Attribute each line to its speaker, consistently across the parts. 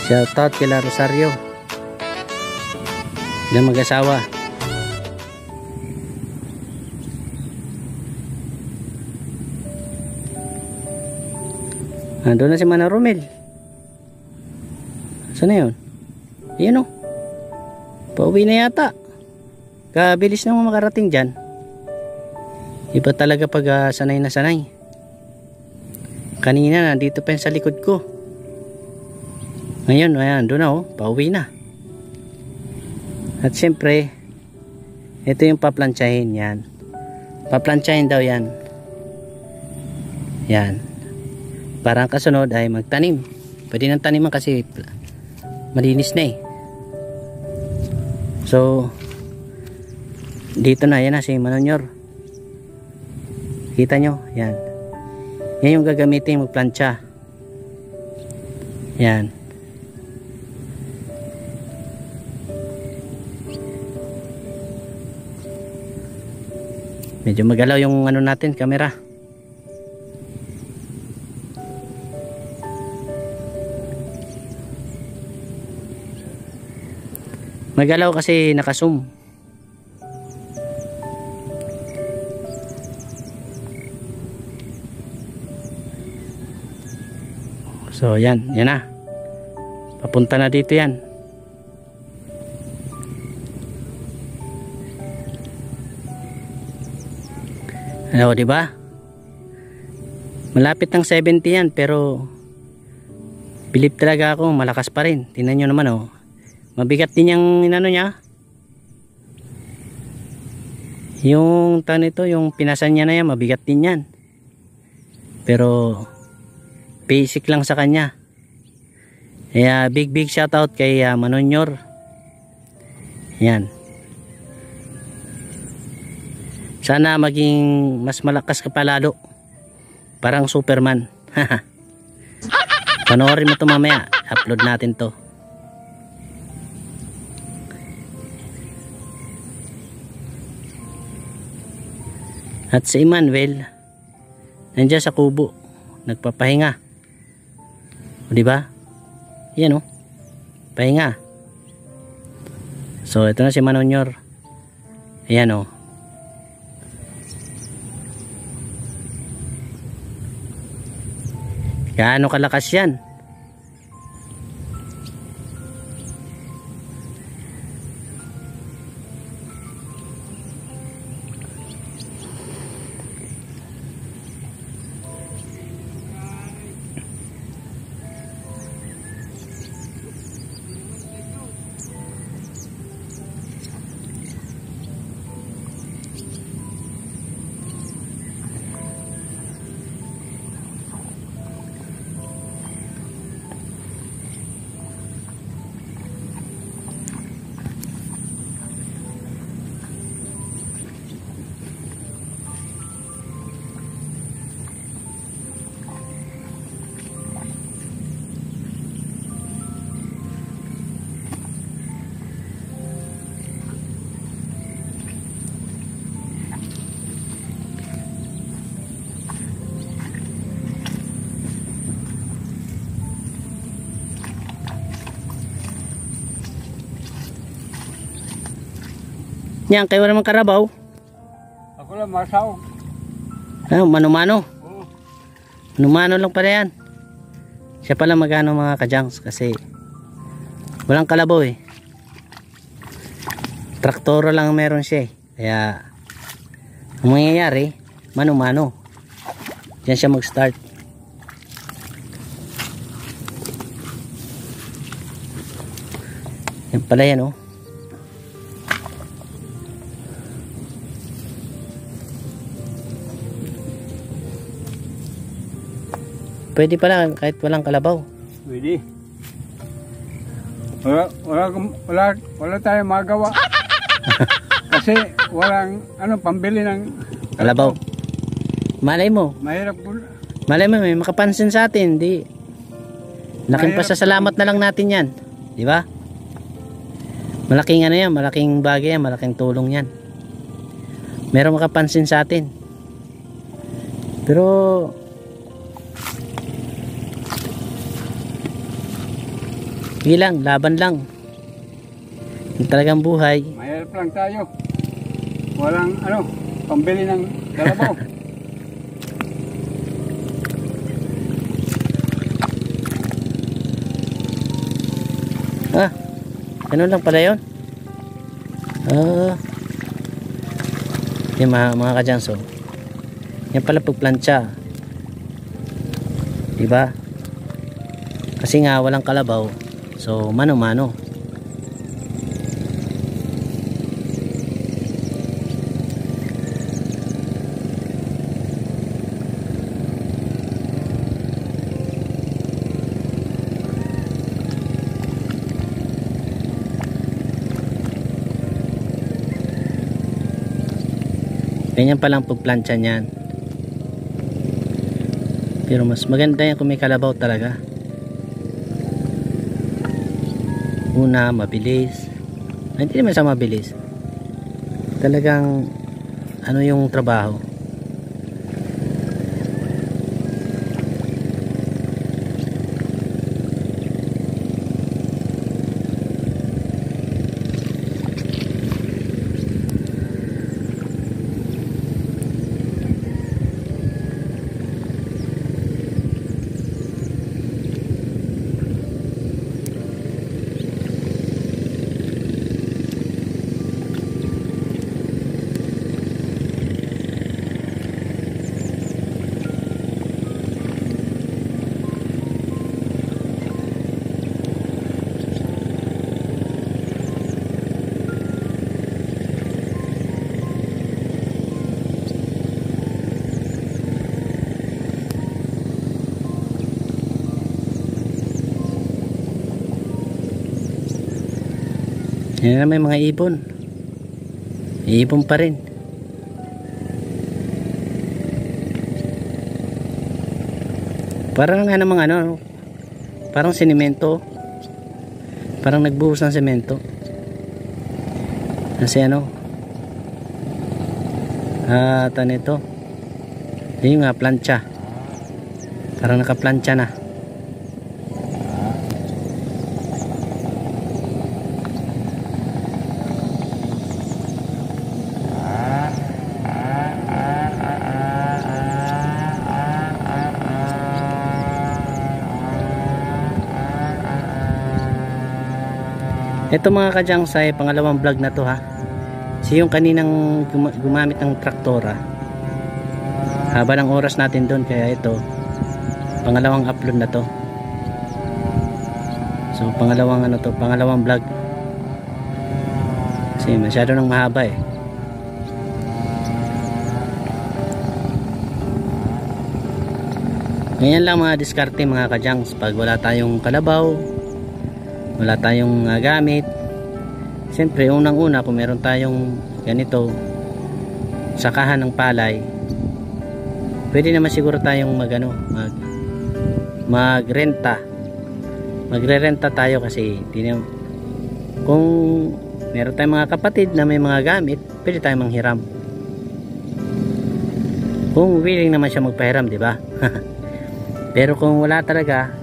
Speaker 1: Shoutout kila Rosario. Sila mag-asawa. Doon na si Mana Romel. Saan na yun? Ayan o. Pauwi na yata. Kabilis na makarating dyan. Iba talaga pag sanay na sanay. Kanina nandito pa yun sa likod ko. Ngayon, ayan, doon na oh, pauwi na. At syempre, ito yung paplantsahin yan. Paplantsahin daw yan. Yan. Parang kasunod ay magtanim. Pwede nang taniman kasi malinis na eh. So, dito na, yan na si Manonyor. Kita nyo, yan. Yan yung gagamitin magplantsa. Yan. Medyo magalaw yung ano natin, camera. Magalaw kasi naka-zoom. So yan, yan na. Papunta na dito yan. Ano, di ba? Malapit ng 70 yan, pero believe talaga ako malakas pa rin. Tingnan nyo naman oh. Mabigat din yung inano niya. Yung tan ito, yung pinasan niya na yan, mabigat din yan. Pero basic lang sa kanya. Kaya big shoutout kay Manonyor. Yan. Sana maging mas malakas ka pa lalo. Parang Superman. Panoorin mo to mamaya. Upload natin to. At si Emmanuel nandiyan sa kubo. Nagpapahinga. O diba? Yan o. Pahinga. So ito na si Manonyor. Ayan o. Gaano kalakas yan? Yan, kayo naman karabaw.
Speaker 2: Ako lang masaw.
Speaker 1: Ano, mano-mano.
Speaker 2: Oo.
Speaker 1: Mano-mano lang pala yan. Siya pala magano mga kajangs kasi walang kalabaw eh. Traktora lang meron siya eh. Kaya ang mangyayari, mano-mano. Diyan siya mag-start. Yan pala yan oh. Pwede pala kahit walang kalabaw.
Speaker 2: Pwede. Wala tayong magawa. Kasi walang pambili ng
Speaker 1: kalabaw. Malay mo.
Speaker 2: Mahirap po.
Speaker 1: Malay mo may makapansin sa atin, di. Laking pasasalamat na lang natin 'yan. Di ba? Malaking ano 'yan, malaking bagay 'yan, malaking tulong 'yan. Merong makapansin sa atin. Pero Sige lang, laban lang. Yung talagang buhay.
Speaker 2: Mahirap lang tayo. Walang pambili ng kalabaw.
Speaker 1: Ah, ganun lang pala yun. Yung mga kadyanso. Yan pala pagplantsa. Diba? Kasi nga walang kalabaw. So mano-mano. Ganyan palang pagplantsa niyan. Pero mas maganda yan kung may kalabaw talaga. Una, mabilis. Ay, hindi naman sa mabilis. Talagang ano yung trabaho. Yan na may mga ibon. Ibon pa rin. Parang nga namang parang sinemento. Parang nagbuhos ng semento. Kasi ito. Yun nga, plancha. Parang nakaplancha na. Ito mga kadyangsa ay pangalawang vlog na to ha. So yung kaninang gumamit ng traktora, haba ng oras natin doon, kaya ito pangalawang upload na to. So pangalawang pangalawang vlog. Kasi masyado nang mahaba eh. Ganyan lang mga diskarte mga kadyangs pag wala tayong kalabaw, wala tayong gamit. Siyempre unang una kung meron tayong ganito sakahan ng palay, pwede naman siguro tayong magrenta. Magrerenta tayo kasi kung meron tayong mga kapatid na may mga gamit, pwede tayong manghiram kung willing naman siya magpahiram, di ba? Pero kung wala talaga,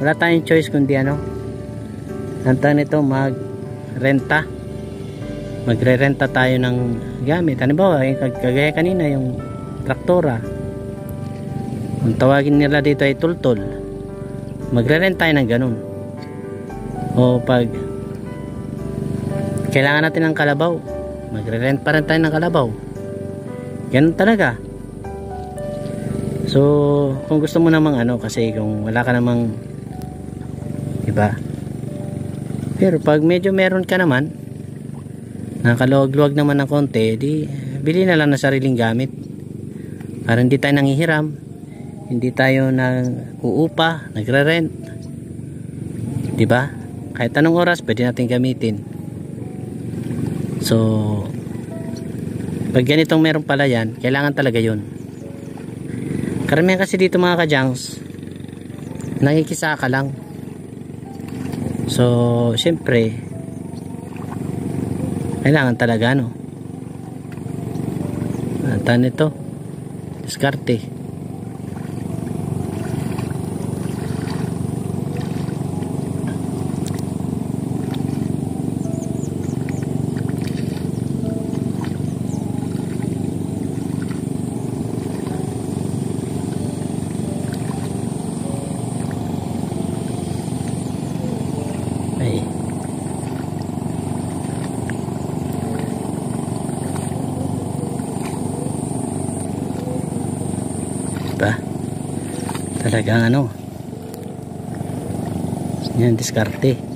Speaker 1: wala tayong choice kundi magrenta. Magrerenta tayo ng gamit. Halimbawa, kagaya kanina yung traktora, ang tawagin nila dito ay tultol. Magrerenta tayo ng ganun. O pag kailangan natin ng kalabaw, magrerent pa rin tayo ng kalabaw. Ganun talaga. So kung gusto mo namang kasi kung wala ka namang iba, pero pag medyo meron ka naman, nakaluwag-luwag naman ng konti, di bili na lang ng sariling gamit para hindi tayo nanghihiram, hindi tayo uupa, nagre-rent, di ba? Kahit anong oras pwede natin gamitin. So pag ganitong meron pala yan, kailangan talaga yun. Karamihan kasi dito mga kadyangs, nakikisaka lang. So syempre kailangan talaga ito diskarte. Diba? Talagang ano. Yan, diskarte.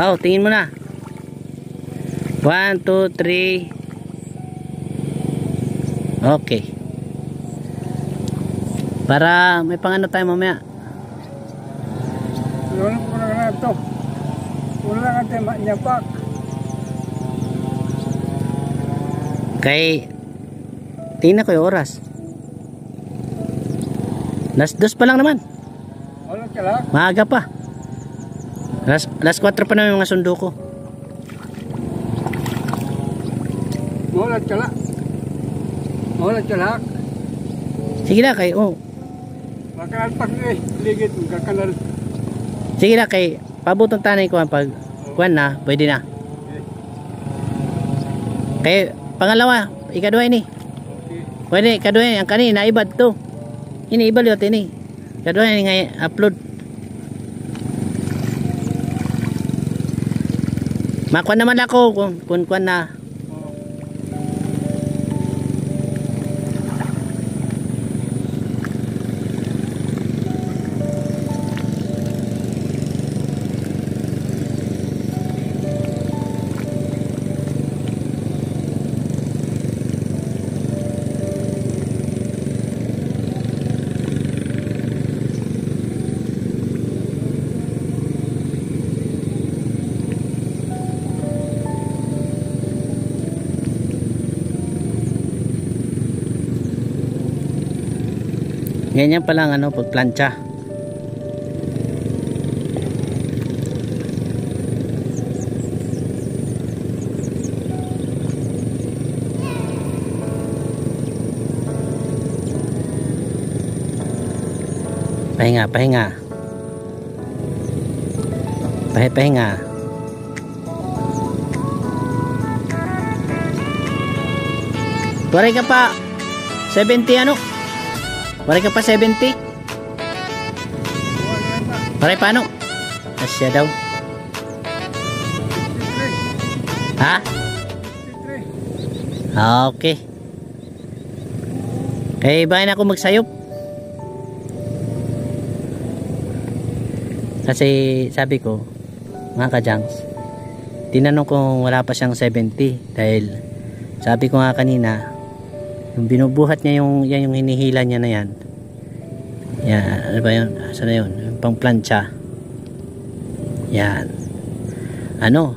Speaker 1: Oh, tingin mo na. 1, 2, 3. Okay. Para may pangano tayo mamaya.
Speaker 2: Wala ko na ito. Wala nga tayo manyapak.
Speaker 1: Kay tingnan ko yung oras. Last 2 pa lang naman.
Speaker 2: Wala ka lang.
Speaker 1: Maaga pa. Last 4 pa naman yung mga sundo ko.
Speaker 2: Wala ka lang. Wala ka lang.
Speaker 1: Sige na kay
Speaker 2: Makanal pag ligid magkakanal.
Speaker 1: sige na kay pabutong tanay ko pag kuan na, pwede na. Kay pangalawa, ikaduha ini.
Speaker 2: Okay.
Speaker 1: Pwede kaduha ang kanina ibad to. Ini ibal yo ini. Kaduha ini nga upload. Makuan naman ako kung kuan na. Ganyan pa lang ano pag plancha. Pahinga. Pahinga. Waray ka pa 70 ano? Waray ka pa 70? Waray pa ano? Asya daw. Ha? Okay. Kaya bahay na ako magsayop. Kasi sabi ko, mga kajangs, tinanong kung wala pa siyang 70 dahil sabi ko nga kanina, yung binubuhat niya yan yung hinihila niya na yan. Yan, ano ba yun? Saan na yun? Yung pang plancha. Yan. Ano?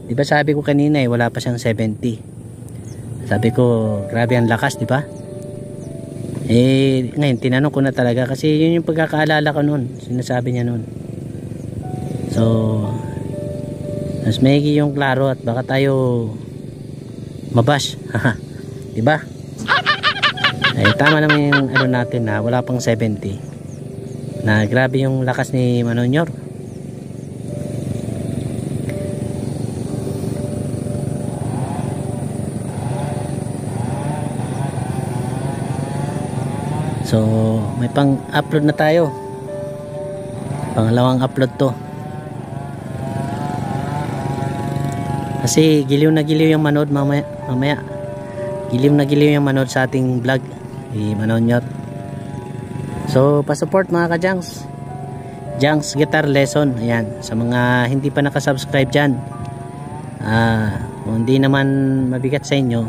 Speaker 1: Di ba sabi ko kanina wala pa siyang 70. Sabi ko, grabe ang lakas, di ba? Ngayon, tinanong ko na talaga kasi yun yung pagkakaalala ko noon. Sinasabi niya noon. So, mas maigi yung klaro at baka tayo mabash. Di ba? Ay, tama naman yung ano natin na wala pang 70. Na grabe yung lakas ni Manonyor. So, may pang-upload na tayo. Pangalawang upload to. Kasi giliw na giliw yung manood mamaya. Giliw na giliw yung manood sa ating vlog ni Manonyor. So, pa-support mga ka-Jangs. Jangs Guitar Lesson. Ayan, sa mga hindi pa nakasubscribe dyan. Kung hindi naman mabigat sa inyo,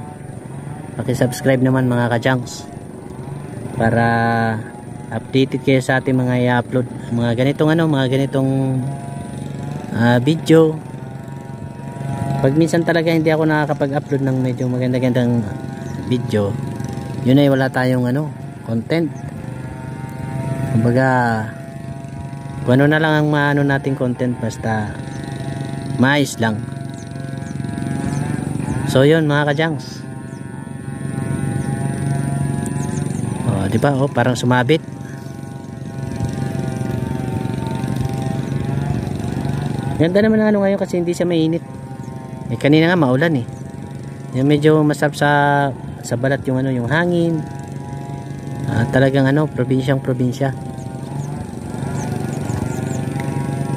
Speaker 1: paki-subscribe naman mga ka-Jangs. Para updated kayo sa ating mga i-upload. Mga ganitong video. Pag minsan talaga hindi ako nakakapag-upload ng medyo maganda-gandang video, yun ay wala tayong content. Kumbaga, kung ano na lang ang maano nating content, basta maayos lang. So yun mga ka-Jangs. Di ba? Parang sumabit. Ganda naman ng ano ngayon kasi hindi siya mainit. Eh kanina nga maulan eh. Yung medyo masarap sa balat yung ano, yung hangin. Talagang ano, probinsyang probinsya.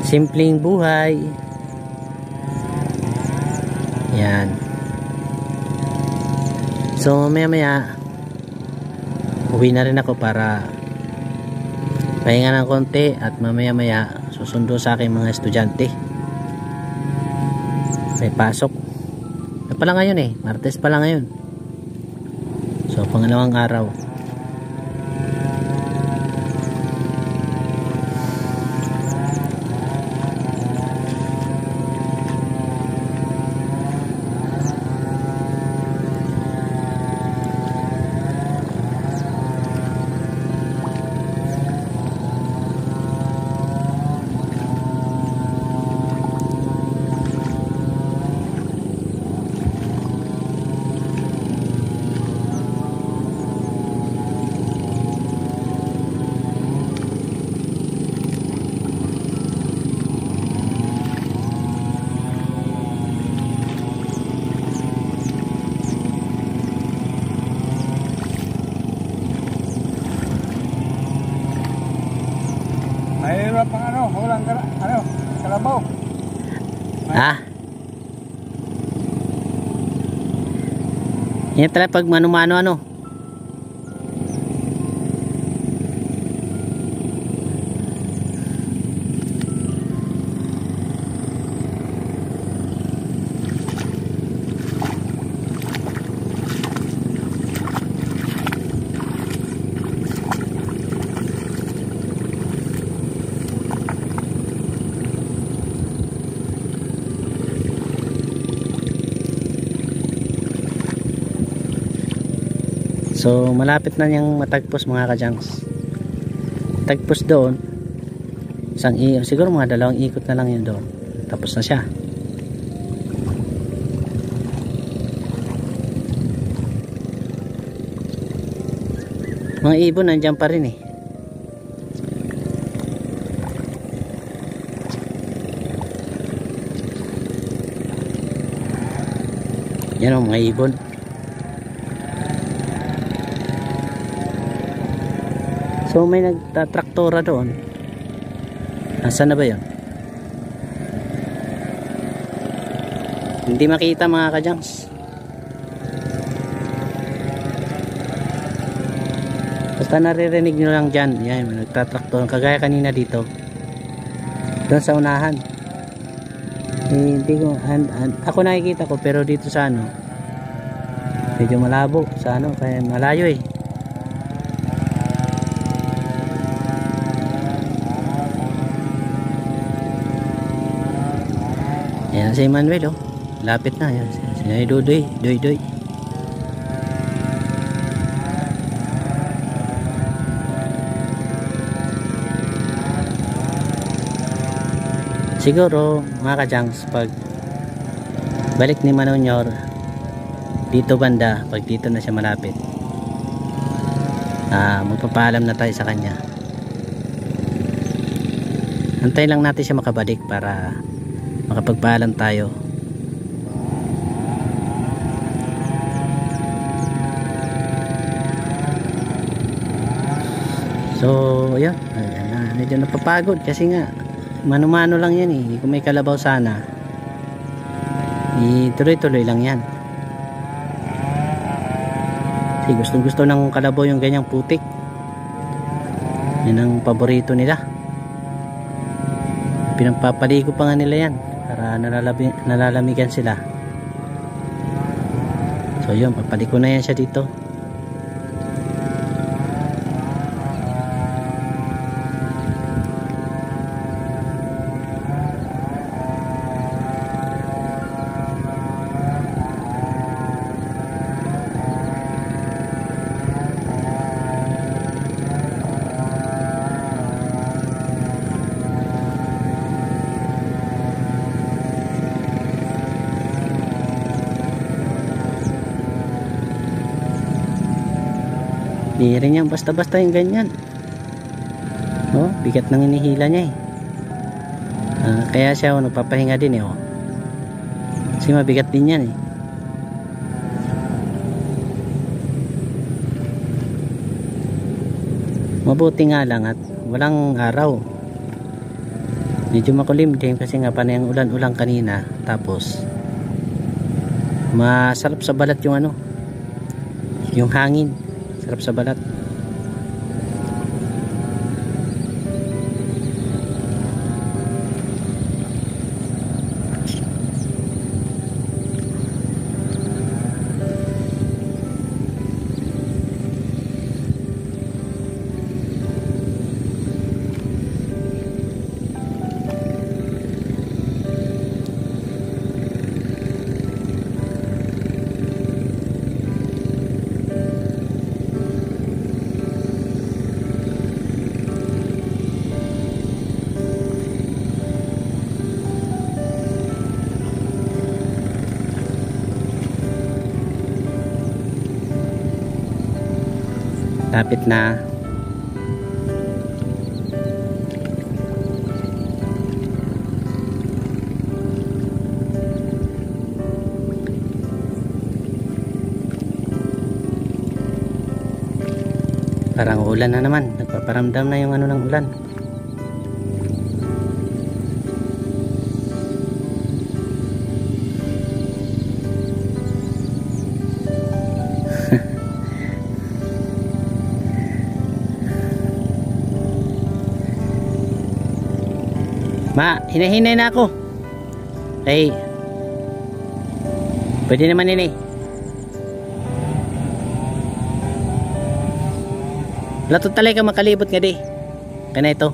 Speaker 1: Simpleng buhay. Yan. So maya uwi na rin ako para pahinga ng konti at mamaya susundo sa aking mga estudyante. May pasok. Ano pala ngayon eh, Martes pala ngayon. So pangalawang araw.
Speaker 2: Mahirap ang ano, walang kalabaw.
Speaker 1: Yan talaga pag mano-mano ano. So malapit na niyang matagpos mga kajangs. Tagpos doon siguro mga 2 ikot na lang yun doon, tapos na siya. Mga ibon nandiyan pa rin eh. Yan o, mga ibon. So may nagtatraktora doon. Nasaan na ba yun? Hindi makita mga kajangs. Basta naririnig nyo lang dyan. Yan, may nagtatraktora. Kagaya kanina dito. Doon sa unahan. Hindi ko, ako nakikita ko, pero dito sa ano, medyo malabo sa ano, kaya malayo eh. Yan si Manuel oh. Lapit na yan. Si Doy. Siguro mga kajangs, pag balik ni Manonyor dito banda, pag dito na siya malapit, magpapaalam na tayo sa kanya. Antayin lang natin siya makabalik para makapagpaalam tayo. So yun, medyo napapagod kasi nga mano-mano lang yan eh. Kung may kalabaw sana, tuloy-tuloy lang yan. Kasi gustong-gusto ng kalabaw yung ganyang putik. Yan ang paborito nila. Pinagpapaligo pa nga nila yan para nalalamigan sila. So yun, papaliko na yan siya dito. Hindi rin yan basta-basta yung ganyan. Oh, bigat ng inihila niya eh. Kaya siya nagpapahinga din eh. Kasi mabigat din yan eh. Mabuti nga lang at walang araw. Medyo makulim din kasi nga panay ang ulan-ulan kanina. Tapos masarap sa balat yung yung hangin. Sarap sa balat. Lapit na. Parang ulan na naman. Nagpaparamdam na yung ng ulan. Ma, hinahinay na ako. Ay, pwede naman ini. Lato talaga makalibot nga di. Kaya ito.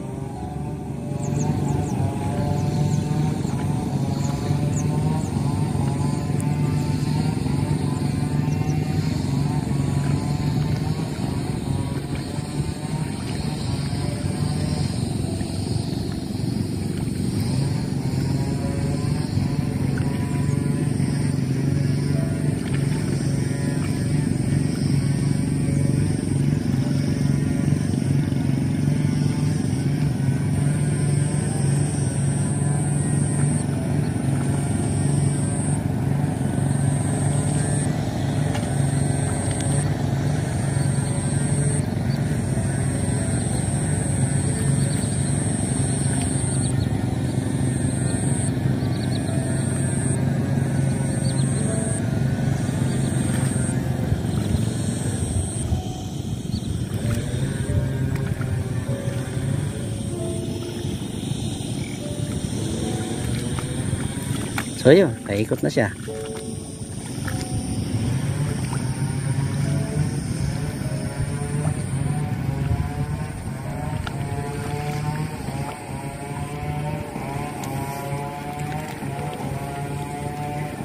Speaker 1: So yun, kaikot na siya.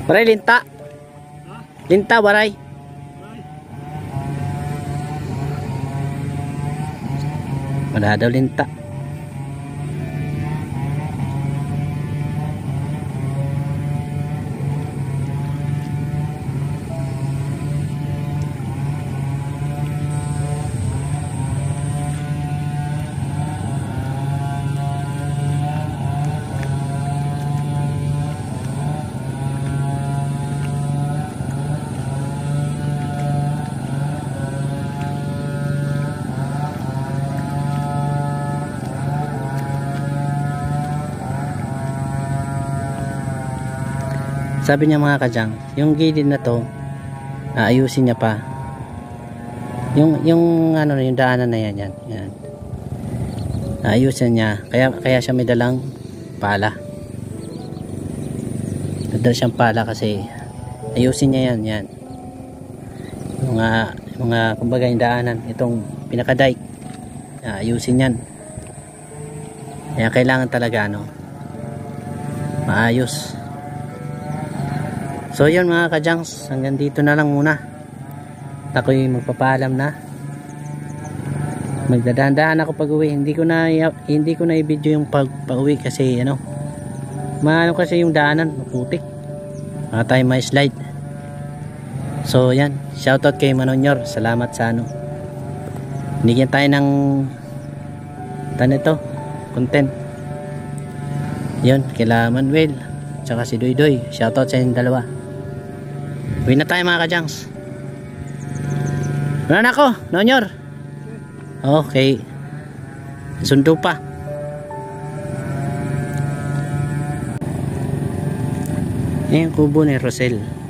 Speaker 1: Waray linta. Linta waray. Wala daw linta. Sabi niya mga kadyang, yung gilid na to, ayusin niya pa. Yung yung daanan na yan. Ayusin niya. Kaya siya may dalang pala. Dadala siyang pala kasi ayusin niya yan. Mga kumbaga yung daanan, itong pinaka-dike. Ayusin yan. Kaya kailangan talaga maayos. So yun mga kajangs, hanggang dito na lang muna. Ako'y magpapaalam na. Magdadaan ako pag-uwi. Hindi ko na i-video yung pag-uwi kasi kasi yung daanan maputik. Baka tayo may slide. So yan, shoutout kay Manonyor. Salamat sa binigyan tayo ng content. Yun, kila Manuel tsaka si Doydoy, shoutout sa inyong dalawa. Uwi na tayo mga kajangs. Wala na ako, Nonyor. Okay, sundo pa. Yan yung kubo ni Rosel.